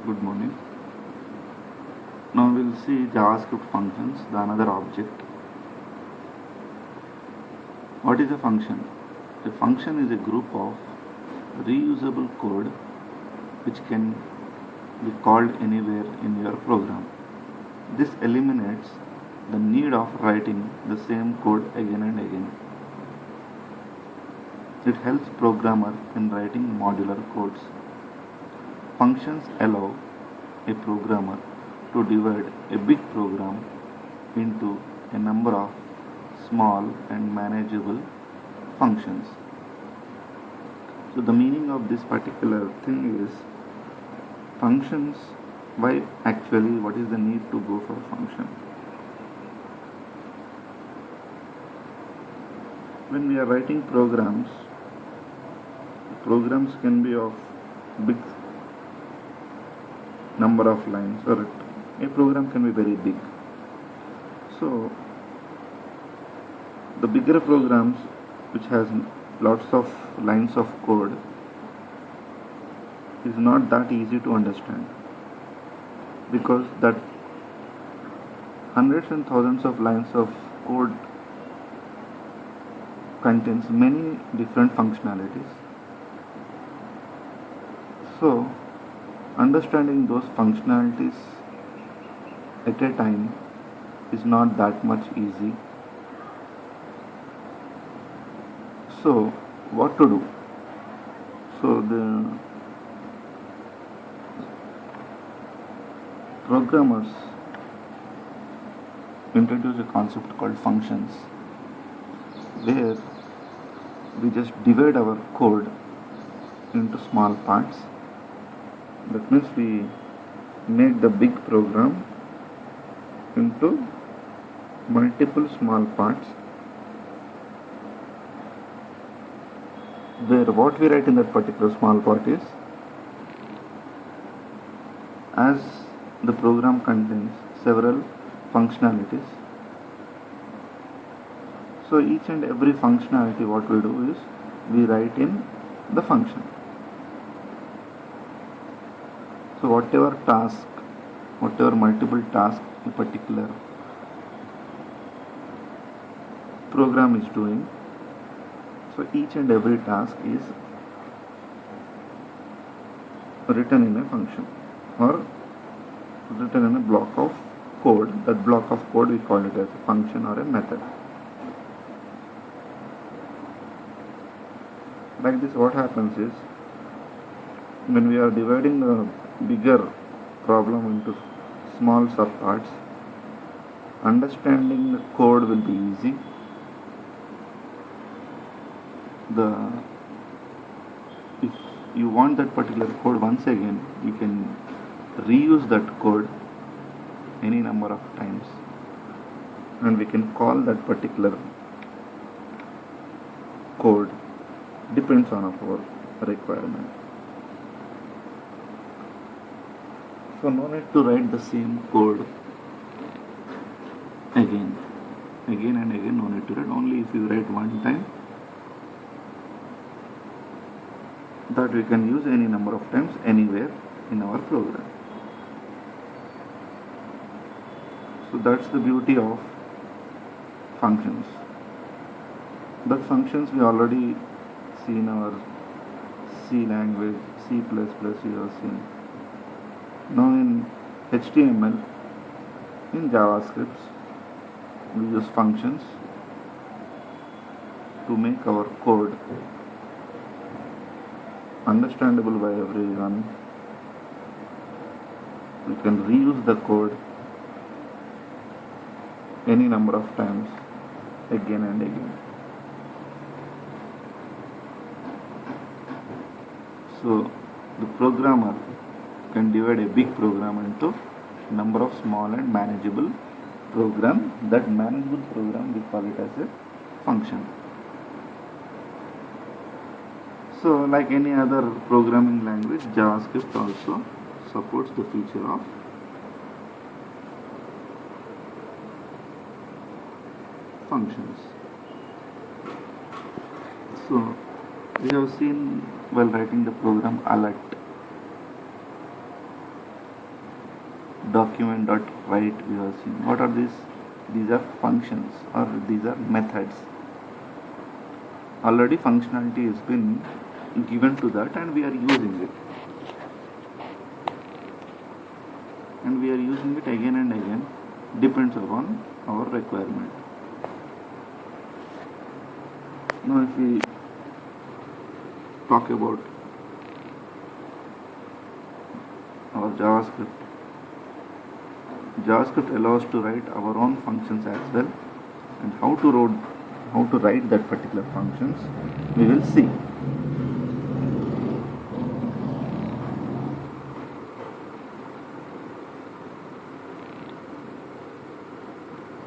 Good morning. Now we'll see JavaScript functions, the another object. What is a function? A function is a group of reusable code which can be called anywhere in your program. This eliminates the need of writing the same code again and again. It helps programmer in writing modular codes. Functions allow a programmer to divide a big program into a number of small and manageable functions. So the meaning of this particular thing is functions. Why actually, what is the need to go for function? When we are writing programs can be of big number of lines, or a program can be very big. So the bigger programs which has lots of lines of code is not that easy to understand, because that hundreds and thousands of lines of code contains many different functionalities. So understanding those functionalities at a time is not that much easy. So what to do? So the programmers introduce a concept called functions, where we just divide our code into small parts. That means we make the big program into multiple small parts, where what we write in that particular small part is, as the program contains several functionalities, so each and every functionality, what we do is we write in the function. So whatever multiple task a particular program is doing, so each and every task is written in a function or written in a block of code. That block of code we call it as a function or a method. Like this, what happens is, when we are dividing the bigger problem into small subparts, understanding the code will be easy. If you want that particular code once again, you can reuse that code any number of times, and we can call that particular code, depends on our requirement. So no need to write the same code again and again. No need to write. Only if you write one time, that we can use any number of times anywhere in our program. So that's the beauty of functions. That functions we already see in our C language, C++ we have seen. Now in HTML, in JavaScript, we use functions to make our code understandable by everyone. We can reuse the code any number of times, again and again. So the programmer can divide a big program into number of small and manageable program. That manageable program, we call it as a function. So like any other programming language, JavaScript also supports the feature of functions. So we have seen while writing the program alert. document.write we have seen. What are these? These are functions, or these are methods. Already functionality has been given to that, and we are using it. And we are using it again and again, depends upon our requirement. Now if we talk about our JavaScript allows to write our own functions as well, and how to write that particular functions we will see.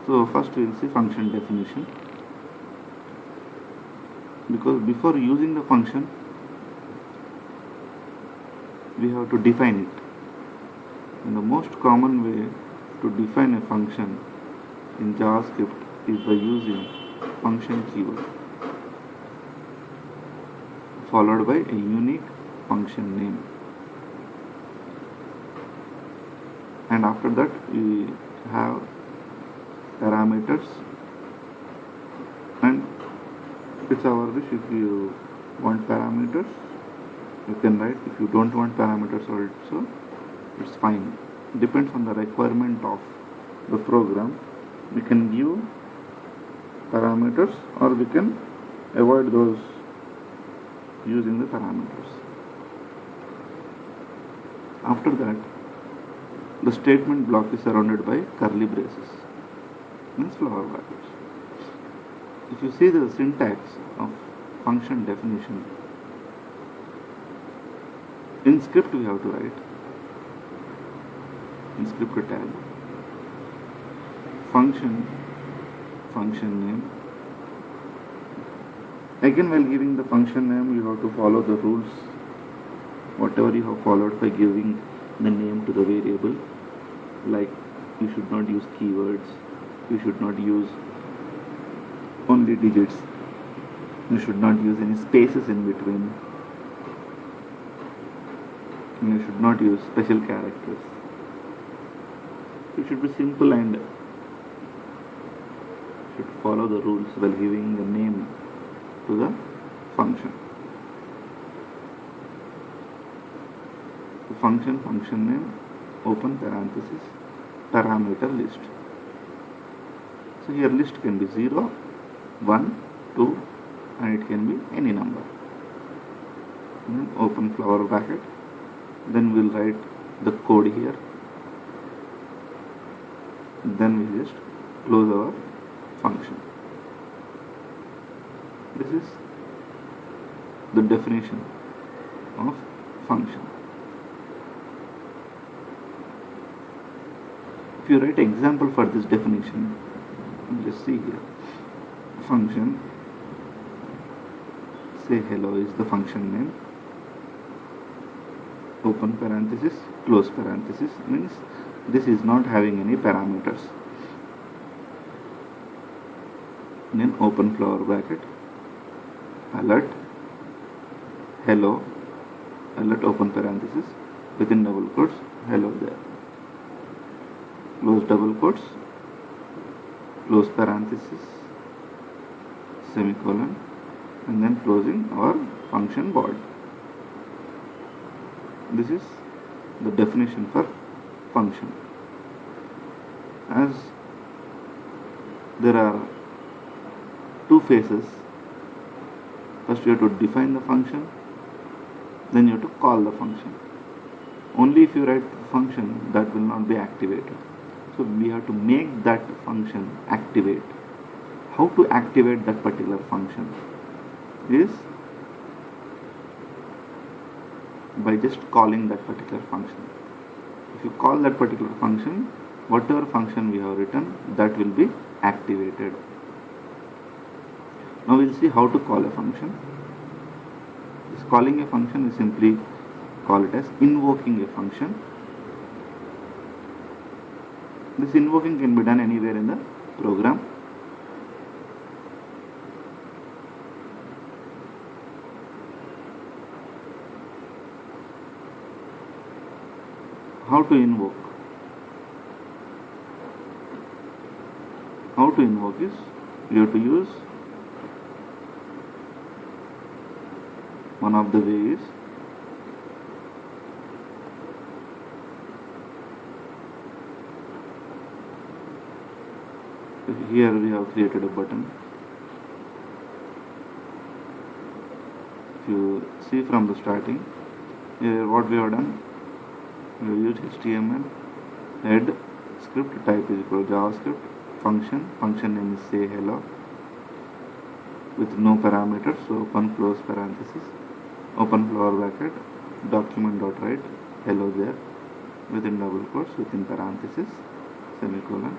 So first we will see function definition, because before using the function we have to define it. And the most common way to define a function in JavaScript is by using function keyword followed by a unique function name, and after that we have parameters, and it's our wish. If you want parameters you can write, if you don't want parameters also it's fine, depends on the requirement of the program. We can give parameters or we can avoid those using the parameters. After that the statement block is surrounded by curly braces, means flower brackets. If you see the syntax of function definition, in script we have to write, in script tag, function name. Again, while giving the function name you have to follow the rules, whatever you have followed by giving the name to the variable. Like, you should not use keywords, you should not use only digits, you should not use any spaces in between, you should not use special characters. It should be simple and should follow the rules while giving the name to the function. The function name, open parenthesis, parameter list. So here list can be 0, 1, 2, and it can be any number. And then open flower bracket. Then we'll write the code here. Then we just close our function. This is the definition of function. If you write example for this definition, just see here. Function, say hello is the function name, open parenthesis, close parenthesis, means this is not having any parameters. Then open flower bracket, alert, hello, alert open parenthesis, within double quotes, hello there, close double quotes, close parenthesis, semicolon, and then closing our function body. This is the definition for function. As there are two phases, first you have to define the function, then you have to call the function. Only if you write the function, that will not be activated. So we have to make that function activate. How to activate that particular function is by just calling that particular function. If you call that particular function, whatever function we have written, that will be activated. Now we'll see how to call a function. This calling a function is simply call it as invoking a function. This invoking can be done anywhere in the program. How to invoke? How to invoke is, you have to use one of the ways here we have created a button. If you see from the starting, here what we have done, we have used HTML, head, script type is equal to JavaScript, function name is say hello with no parameters, so open close parenthesis, open flower bracket, document dot write hello there within double quotes within parenthesis semicolon,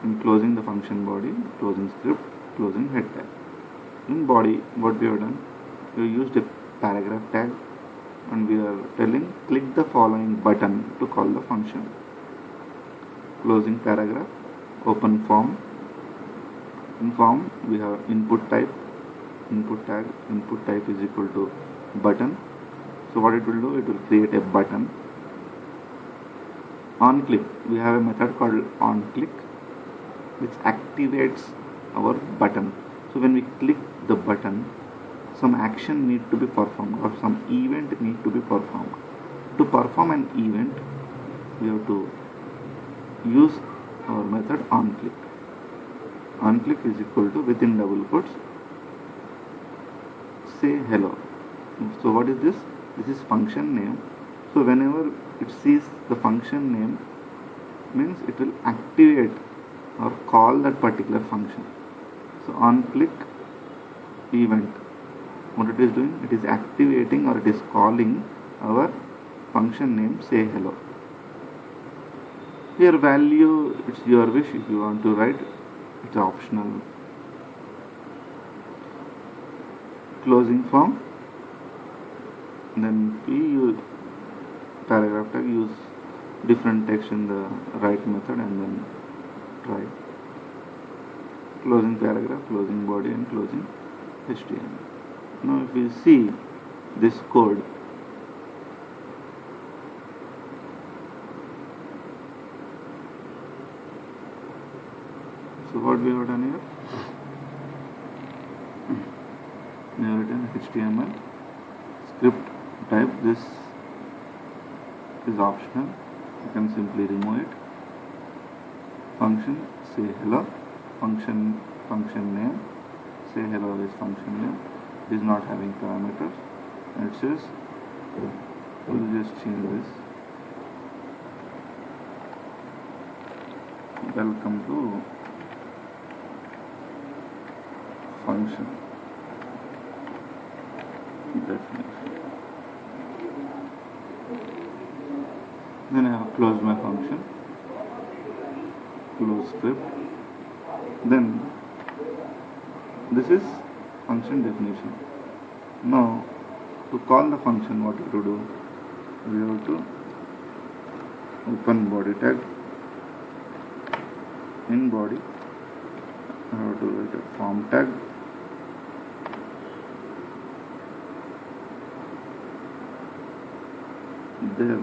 in closing the function body, closing script, closing head tag. In body what we have done, we used a paragraph tag and we are telling click the following button to call the function. Closing paragraph, open form. In form we have input type, input tag, input type is equal to button. So what it will do, it will create a button. On click, we have a method called on click which activates our button. So when we click the button, some action need to be performed or some event need to be performed. To perform an event, we have to use our method on click. On click is equal to within double quotes say hello. So what is this? This is function name. So whenever it sees the function name, means it will activate or call that particular function. So on click event, what it is doing, it is activating or it is calling our function name say hello. Here value, it's your wish, if you want to write, it's optional. Closing form, then paragraph tag, use different text in the write method and then try. Closing paragraph, closing body and closing HTML. Now if you see this code, so what we have done here, we have written HTML, script type, this is optional, you can simply remove it. Function say hello, function name, say hello is function name, it is not having parameters, and it says, we'll just change this, welcome to function definition. Then I have closed my function, close script. Then this is function definition. Now to call the function, what we have to do, we have to open body tag. In body I have to write a form tag. There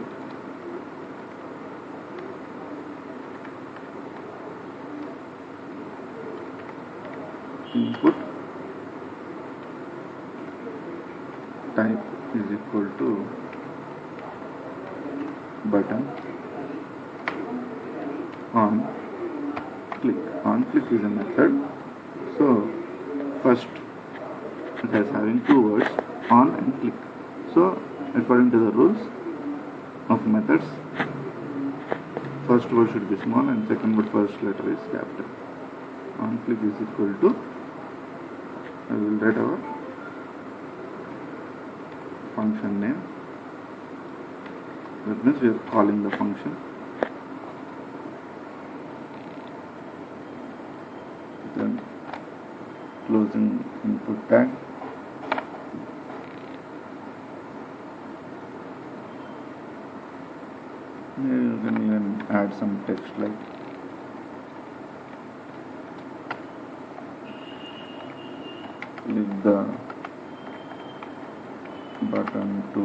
input type is equal to button on click. On click is a method, so first it is having two words, on and click. So according to the rules of methods, first word should be small and second word first letter is capital. On click is equal to, I will write our function name, that means we are calling the function. Then closing input tag, you can even add some text like click the button to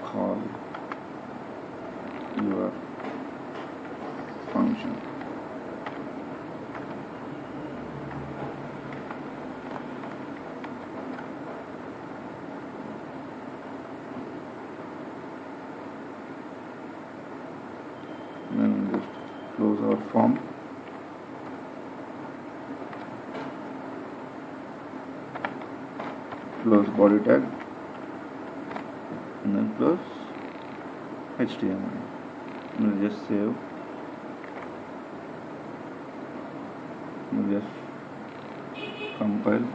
call your function. close our form. Close body tag and then close HTML. We'll just save. We'll just compile.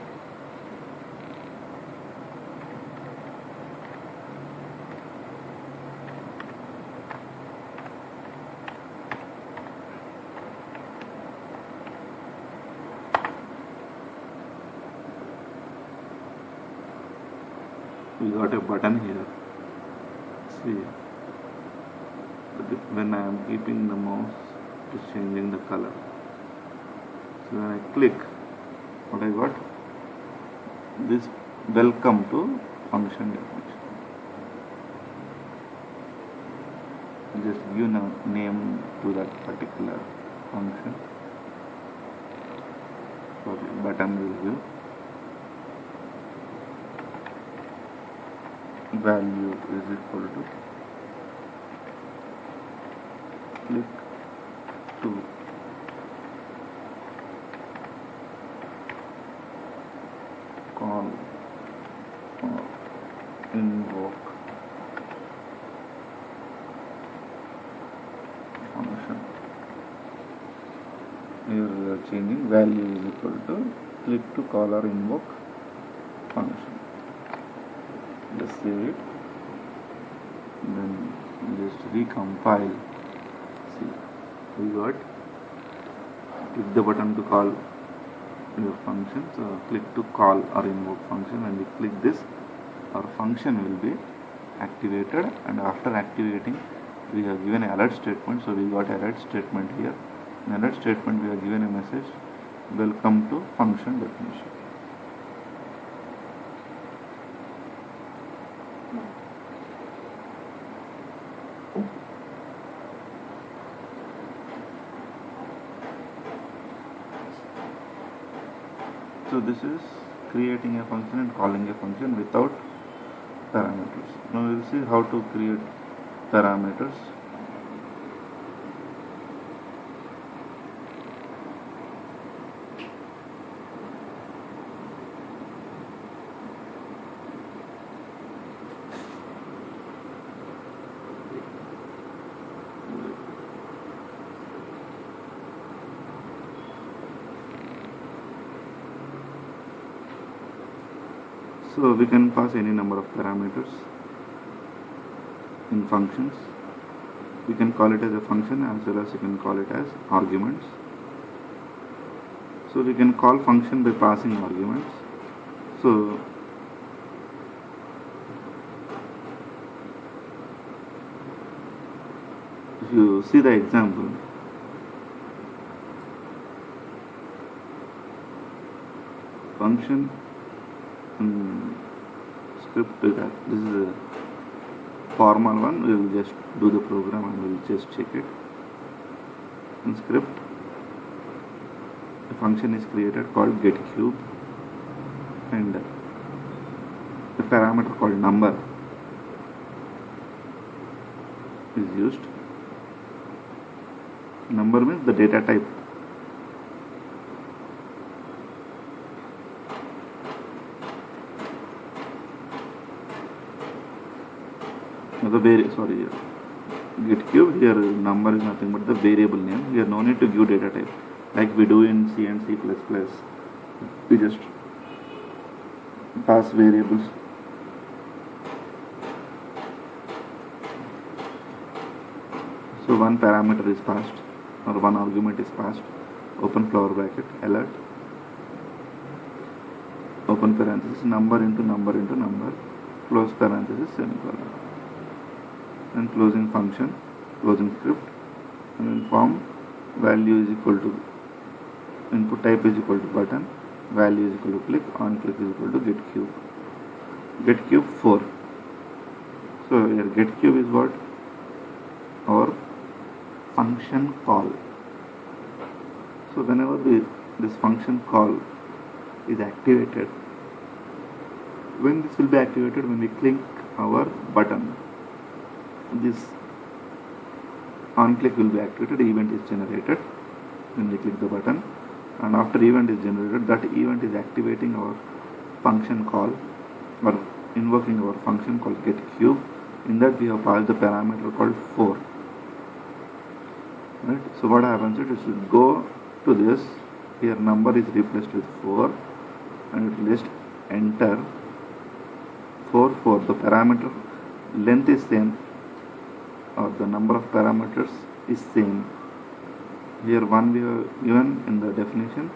We got a button here. See, when I am keeping the mouse, it is changing the color. So when I click, what I got? This welcome to function definition. Just give a name to that particular function. Sorry, button will give value is equal to click to call or invoke function. Here we are changing value is equal to click to call or invoke function. Just save it, then just recompile. See, we got click the button to call your function. So click to call or invoke function. When we click this, our function will be activated, and after activating we have given an alert statement. So we got alert statement here. In alert statement we have given a message, welcome to function definition. So this is creating a function and calling a function without parameters. Now we will see how to create parameters. So we can pass any number of parameters in functions. We can call it as a function as well as you can call it as arguments. So we can call function by passing arguments. So if you see the example, function script that this is a formal one. We will just do the program and we will just check it. In script, a function is created called getCube, and a parameter called number is used. Number means the data type. GetCube, here number is nothing but the variable name. Here no need to give data type like we do in C and C++. We just pass variables. So one parameter is passed or one argument is passed. Open flower bracket, alert, open parenthesis, number into number into number, close parenthesis, semicolon. And closing function, closing script, and then form value is equal to input type is equal to button, value is equal to click, on click is equal to getCube. getCube 4. So here getCube is what? Our function call. So whenever this function call is activated, when this will be activated? When we click our button. This on click will be activated, event is generated when we click the button, and after event is generated, that event is activating our function call or invoking our function called getCube. In that we have passed the parameter called 4. Right? So what happens is it should go to this, here number is replaced with 4, and it will just enter 4. The parameter length is same, or the number of parameters is same. Here 1 we have given in the definition,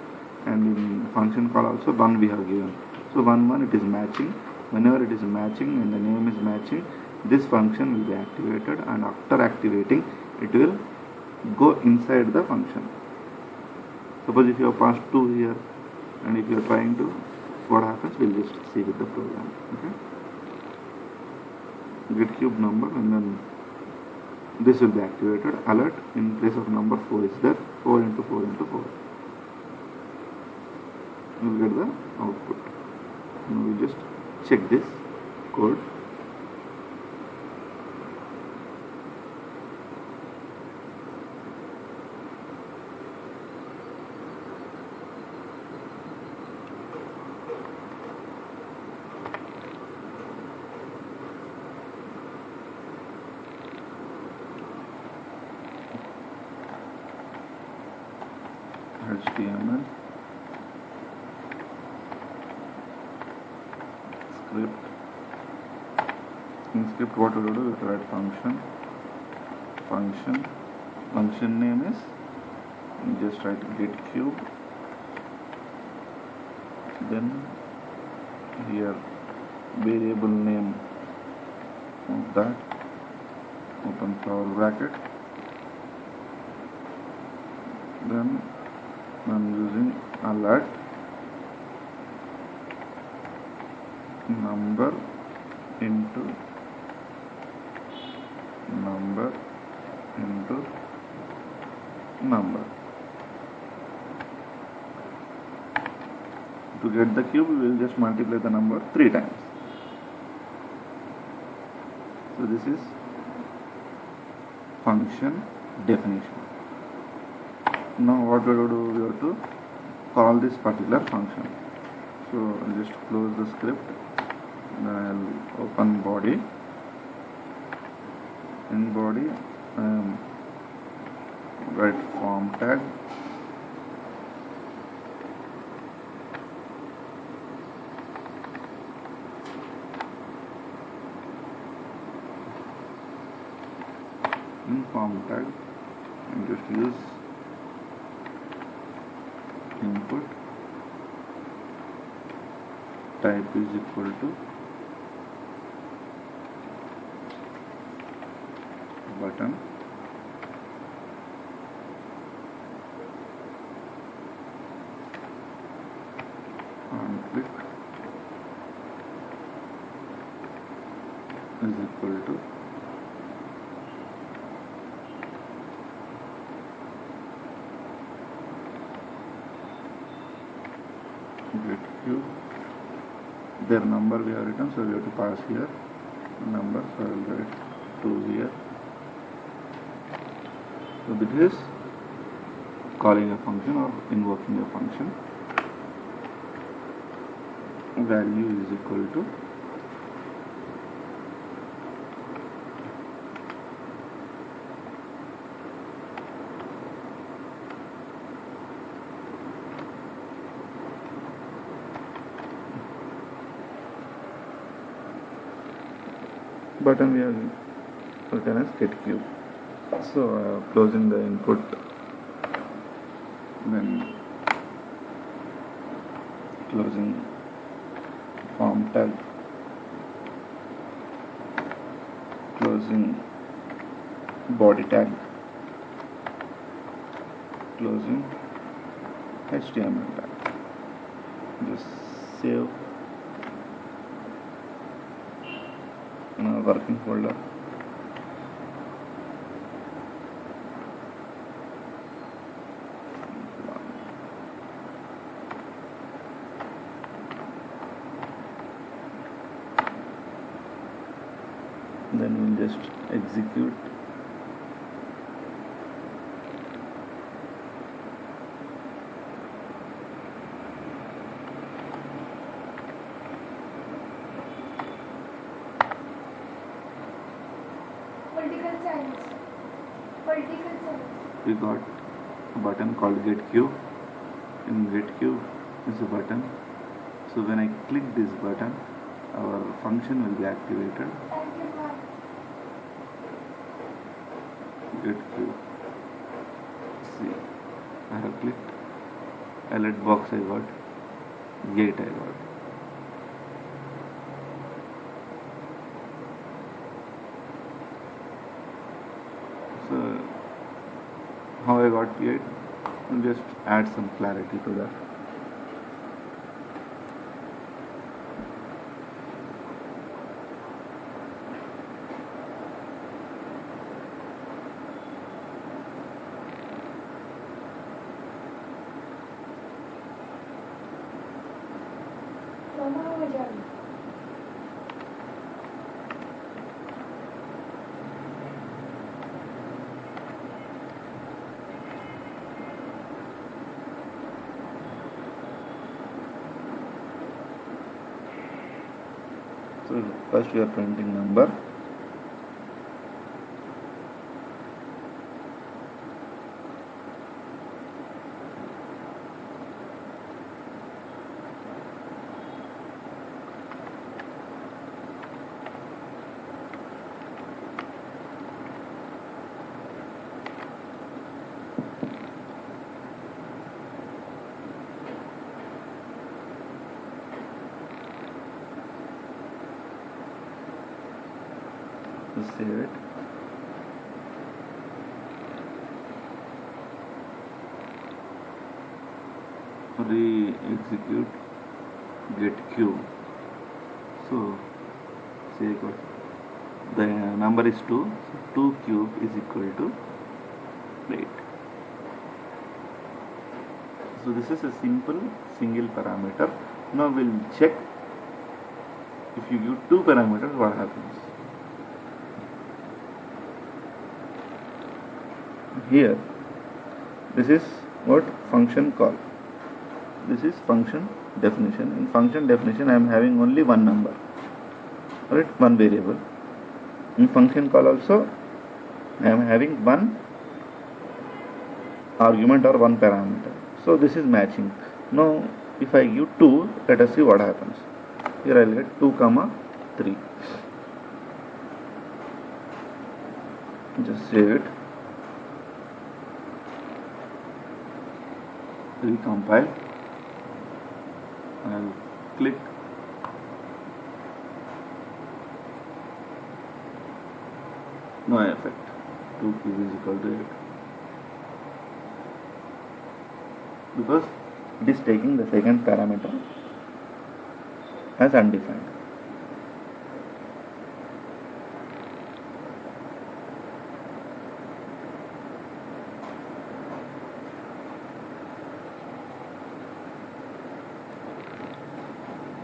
and in function call also 1 we have given. So 1 it is matching. Whenever it is matching and the name is matching, this function will be activated, and after activating it will go inside the function. Suppose if you have passed 2 here, and if you are trying to, what happens, we'll just see with the program. Okay, getCube number, and then this will be activated. Alert, in place of number 4 is there, 4 into 4 into 4. You will get the output. Now we just check this code. HTML script. In script, what we do, we write function name is, just write getCube, then here variable name of that, open flower bracket, then I'm using alert number into number. To get the cube, we will just multiply the number 3 times. So this is function definition. Now what we will do, we have to call this particular function. So I'll just close the script, then I'll open body. In body, write form tag, in form tag and just use input type is equal to button, on click is equal to getCube. Their number we have written, so we have to pass here number, so I will write 2 here. So this is calling a function or invoking a function. Value is equal to button, we have written as getCube. So closing the input, then closing form tag, closing body tag, closing HTML tag. Just save in our working folder. Then we'll just execute Political science. Political science. We got a button called getQ. In getQ is a button. So when I click this button, our function will be activated. Thank you, ma'am. getQ. See, I have clicked. Alert box I got. Gate I got. So how I got gate? I'll just add some clarity to that. Mama हो जाएगी. So first we are printing number. Just save it. Re-execute getQ. So say the number is 2. So 2 cube is equal to 8. So this is a simple single parameter. Now we'll check if you give 2 parameters what happens. Here this is what function call. This is function definition. In function definition I am having only one number, right, one variable. In function call also I am having one argument or one parameter. So this is matching. Now if I give 2, let us see what happens. Here I will get 2 comma 3. Just save it. Recompile. I'll click. No effect. 2 cube is equal to 8. Because it is taking the second parameter as undefined.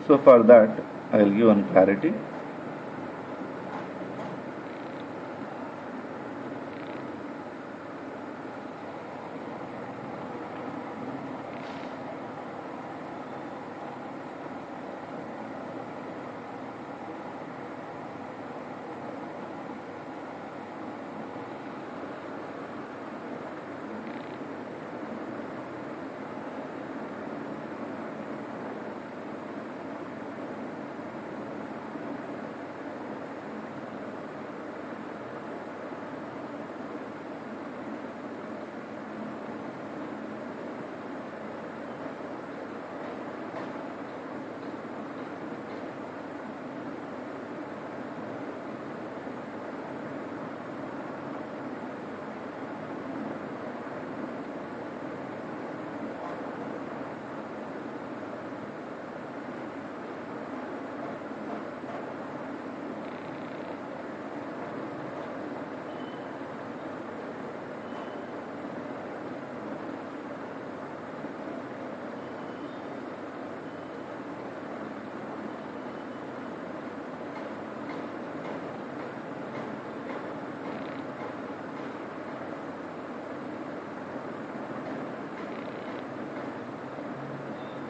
So for that I will give one clarity.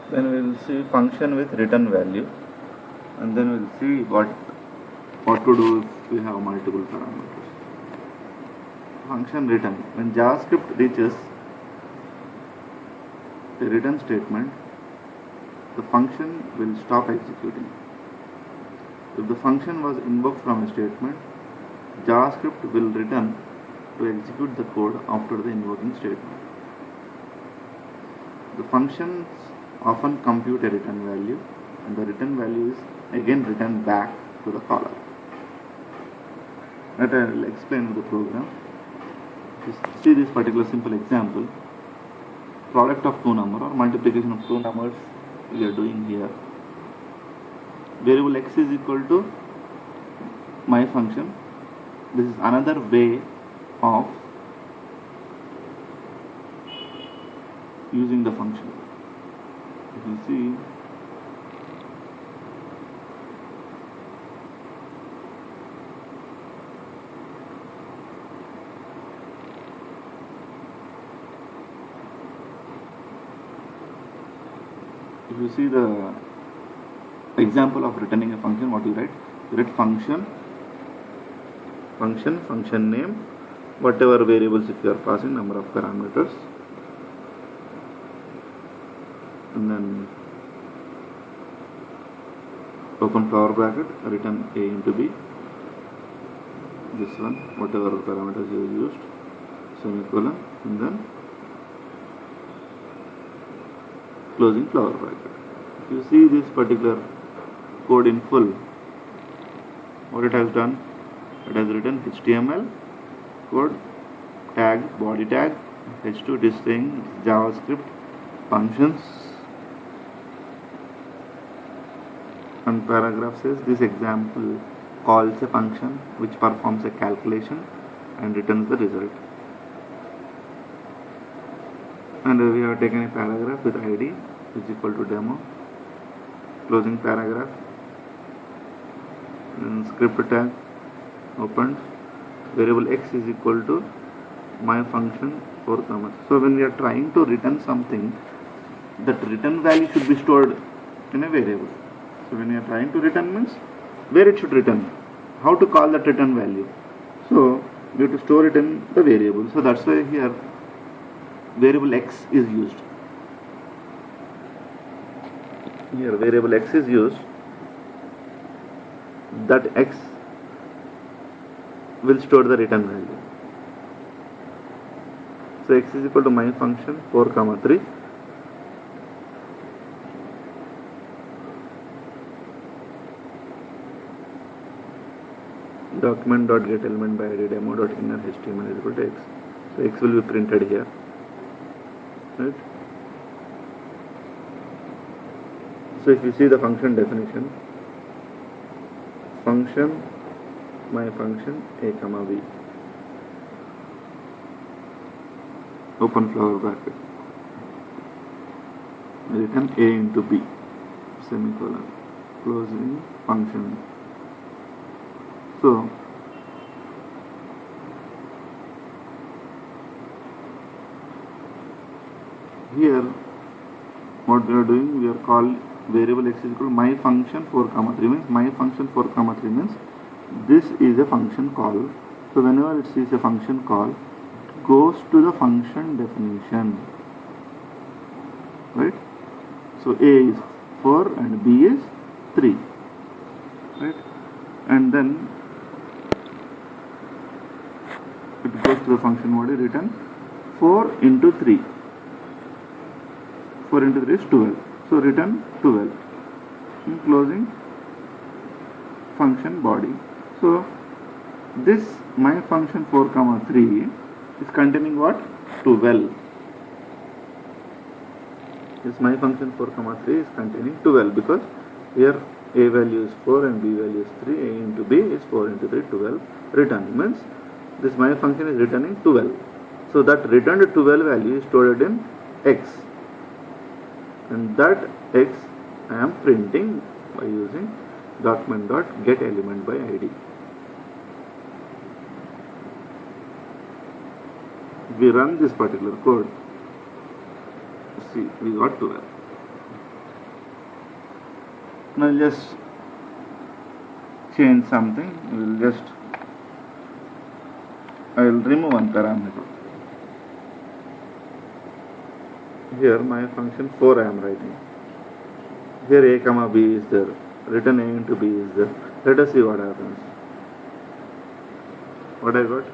Then we will see function with return value, and then we will see what to do if we have multiple parameters. function return. When JavaScript reaches a return statement, the function will stop executing. If the function was invoked from a statement, JavaScript will return to execute the code after the invoking statement. The functions often compute a return value, and the return value is again returned back to the caller. Let I will explain the program. Just see this particular simple example. Product of two numbers or multiplication of two numbers we are doing here. Variable x is equal to my function. This is another way of using the function. If you see, the example of returning a function, what you write? You write function name, whatever variables if you are passing, number of parameters, and then open flower bracket, return a into b, this one, whatever parameters you used, semicolon, and then closing flower bracket. If you see this particular code in full, what it has done, it has written HTML code, tag, body tag, h2, this thing, JavaScript, functions, and paragraph says this example calls a function which performs a calculation and returns the result. And we have taken a paragraph with id is equal to demo, closing paragraph, and script tag opened, variable x is equal to my function 4 comma. So when we are trying to return something, that return value should be stored in a variable. So when you are trying to return means where it should return, how to call that return value. So we have to store it in the variable. So that's why here variable x is used. Here variable x is used. That x will store the return value. So x is equal to my function 4 comma 3. Document.getElement by id demo.inner html is equal to x. So x will be printed here. Right? So if you see the function definition, function my function a comma b, open flower bracket, return a into b, semicolon, closing function. So here what we are doing, we are called variable x is equal to my function 4 comma 3 means my function 4 comma 3 means this is a function call. So whenever it sees a function call, it goes to the function definition, right? So a is 4 and b is 3, right? And then it goes to the function body, return 4 into 3. 4 into 3 is 12. So return 12. Closing function body. So this my function 4 comma 3 is containing what? 12. This my function 4 comma 3 is containing 12 because here a value is 4 and b value is 3. A into b is 4 into 3, 12. Return means this my function is returning 12. So that returned 12 value is stored in x, and that x I am printing by using document.getElement by id. We run this particular code. See, we got 12. Now just change something. We will just I will remove one parameter. Here my function 4 I am writing. Here a comma b is there. Return a into b is there. Let us see what happens. What I got?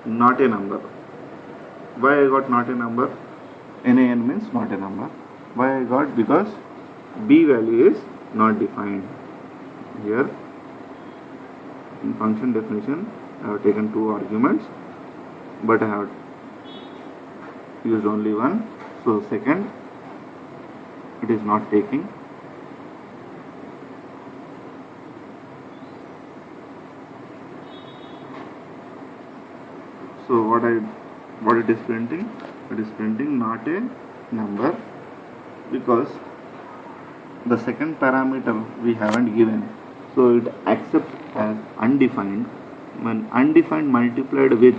Not a number. Why I got not a number? NaN means not a number. Why I got? Because b value is not defined. Here in function definition I have taken two arguments, but I have used only one. So second, it is not taking. So what it is printing? It is printing not a number, because the second parameter we haven't given, so it accepts as undefined. When undefined multiplied with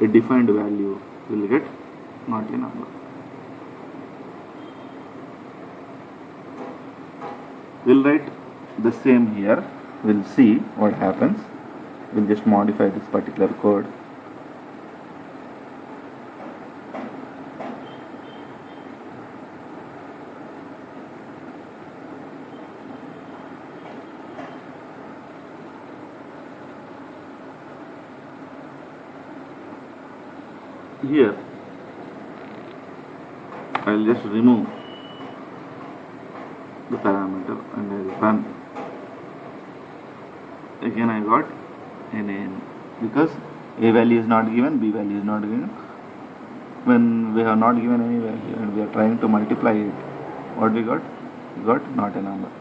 a defined value, we will get not a number. We'll write the same here. We'll see what happens. We'll just modify this particular code. Here I will just remove the parameter and I will run. Again I got NaN, because a value is not given, b value is not given. When we have not given any value and we are trying to multiply it, what we got? We got not a number.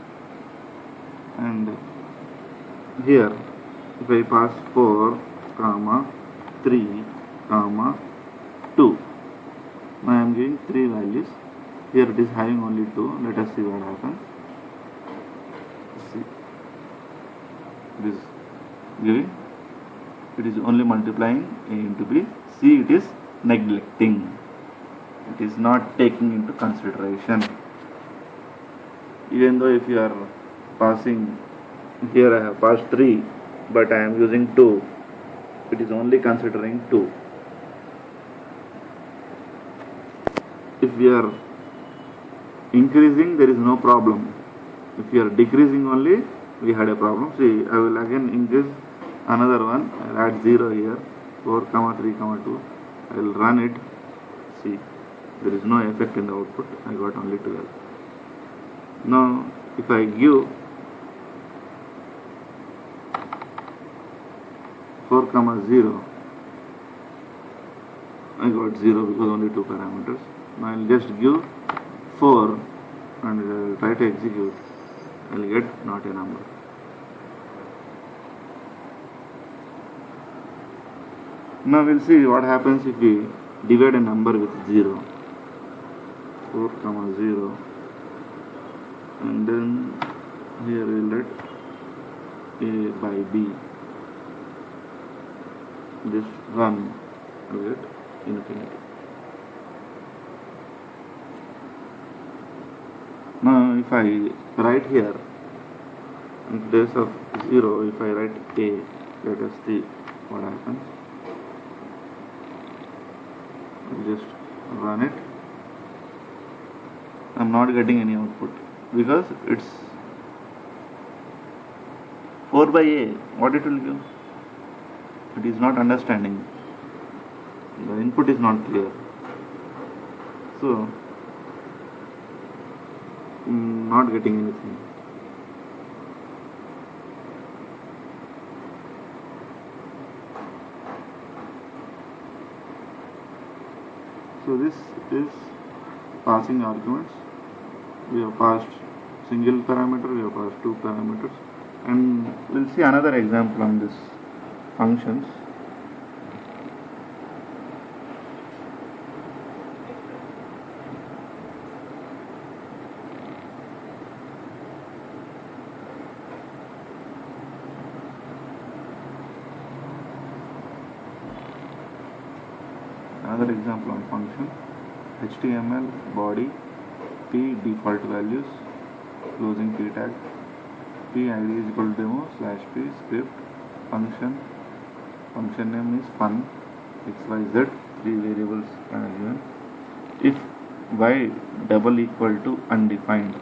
And here if I pass 4, 3, 2. Now I am giving 3 values. Here it is having only 2. Let us see what happens. See, it is giving. It is only multiplying a into b. See, it is neglecting. It is not taking into consideration. Even though if you are passing, here I have passed 3, but I am using 2. It is only considering 2. If we are increasing, there is no problem. If we are decreasing only, we had a problem. See, I will again increase another one. I will add 0 here. 4, 3, 2. I will run it. See, there is no effect in the output. I got only 12. Now, if I give 4, 0, I got 0 because only 2 parameters. Now I will just give 4 and I will try to execute. I will get not a number. Now we will see what happens if we divide a number with 0. 4, 0, and then here we will let a by b. Just run and get infinity. Now if I write here, in place of 0, if I write a, let us see what happens. I'll just run it. I'm not getting any output because it's 4 by a. What it will give? It is not understanding. The input is not clear. So, not getting anything. So this is passing arguments. We have passed single parameter, we have passed 2 parameters, and we'll see another example on this functions. Another example on function. HTML body p default values closing p tag p id is equal to demo /p script function function name is fun xyz, three variables are given. If y double equal to undefined,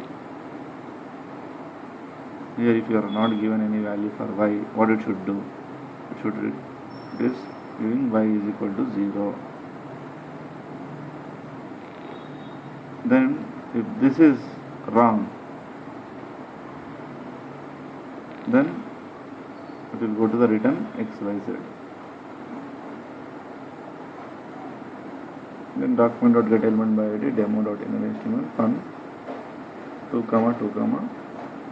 here if you are not given any value for y, what it should do? It is giving y is equal to 0. Then if this is wrong, then it will go to the return xyz. Then document.getElementById demo.innerHTML fun 2, 2,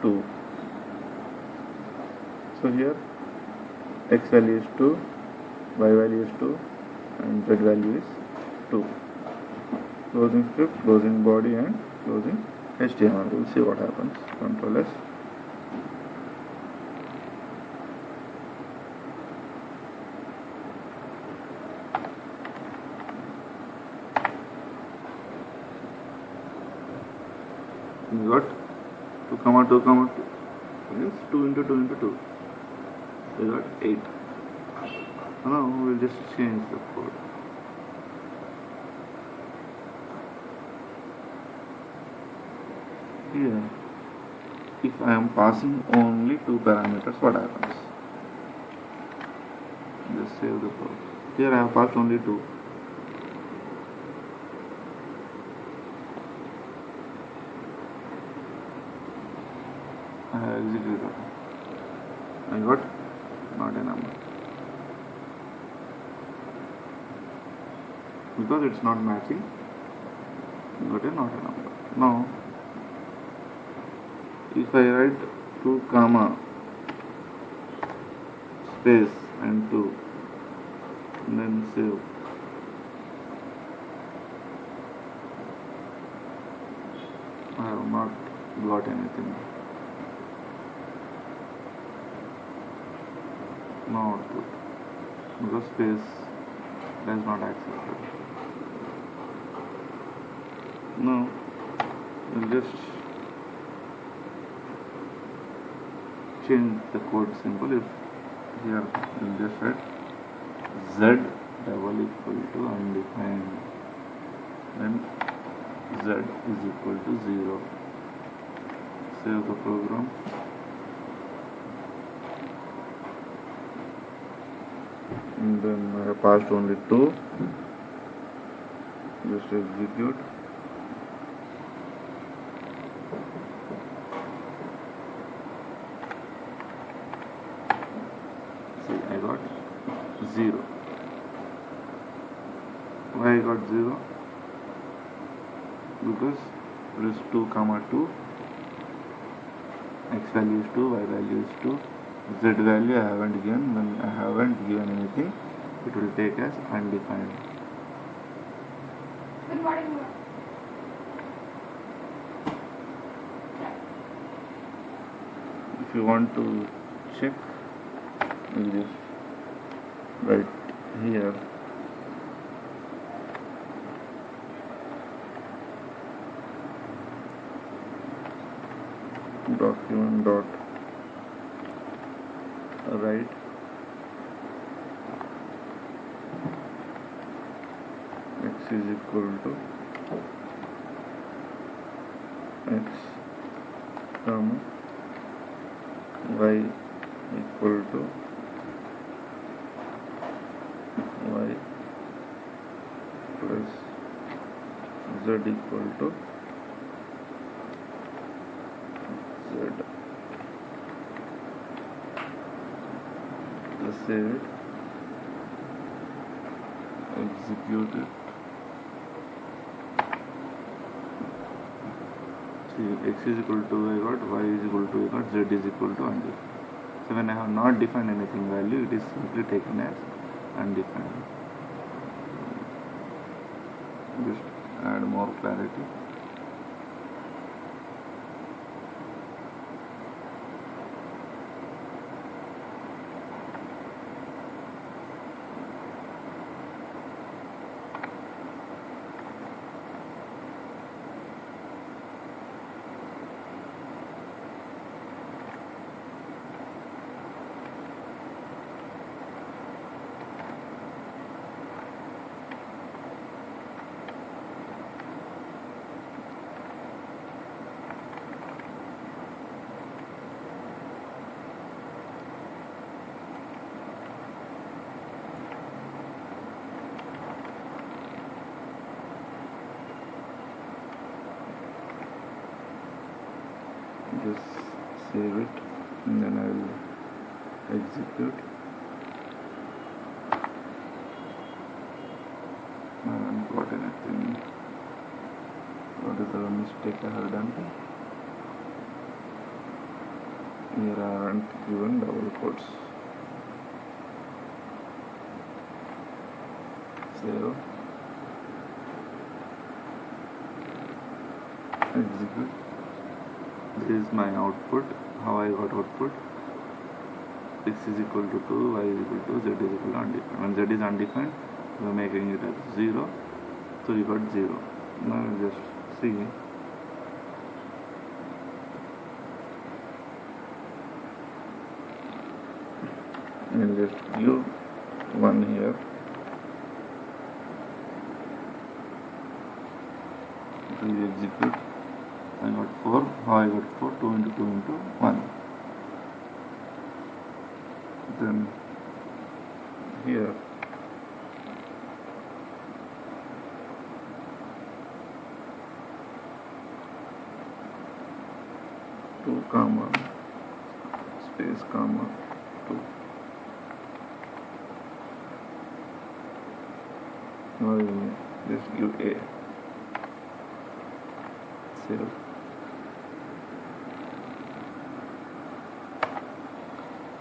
2. So here x value is 2, y value is 2, and z value is 2. Closing script, closing body, and closing HTML. We'll see what happens. Control S. You got 2, 2, 2 means 2 into 2 into 2. We got 8. Now we'll just change the code. Here, if I am passing only 2 parameters, what happens? Just save the code. Here I have passed only 2. I have executed. I got not a number because it's not matching. Got a not a number. Now if I write 2 comma space and 2 and then save, I have not got anything. No output because space does not accept it. Now we'll just change the code simple. If here we'll just write z double equal to undefined, then z is equal to 0. Save the program. And then I have passed only 2. Just execute. See, I got 0. Why I got 0? Because it is 2 comma 2. X value is 2, y value is 2. Z value I haven't given. When I haven't given anything, it will take as undefined. Good morning, ma'am. If you want to check, you just write here document dot write x is equal to x comma y equal to y plus z equal to z. Just save it, execute it. See, x is equal to I got, y is equal to I got, z is equal to undefined. So when I have not defined anything value, it is simply taken as undefined. Just add more clarity. just save it and then I will execute. I haven't got anything. What is the mistake I have done? Here I haven't given double quotes. Save. Execute. This is my output. How I got output? X is equal to 2, y is equal to z is equal to undefined. When z is undefined, we are making it as 0. So we got 0. Now just see. And just give 1 here. Please execute. I got 4. How I got 4? 2 into 2 into 1. Then here two comma space comma 2. Now you just give a. Save.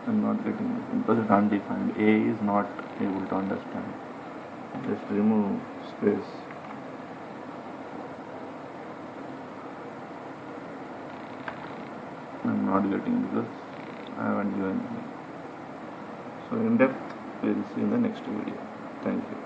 I'm not getting it because it's undefined. A is not able to understand. Just remove space. I'm not getting it because I haven't given anything. So in depth, we'll see in the next video. Thank you.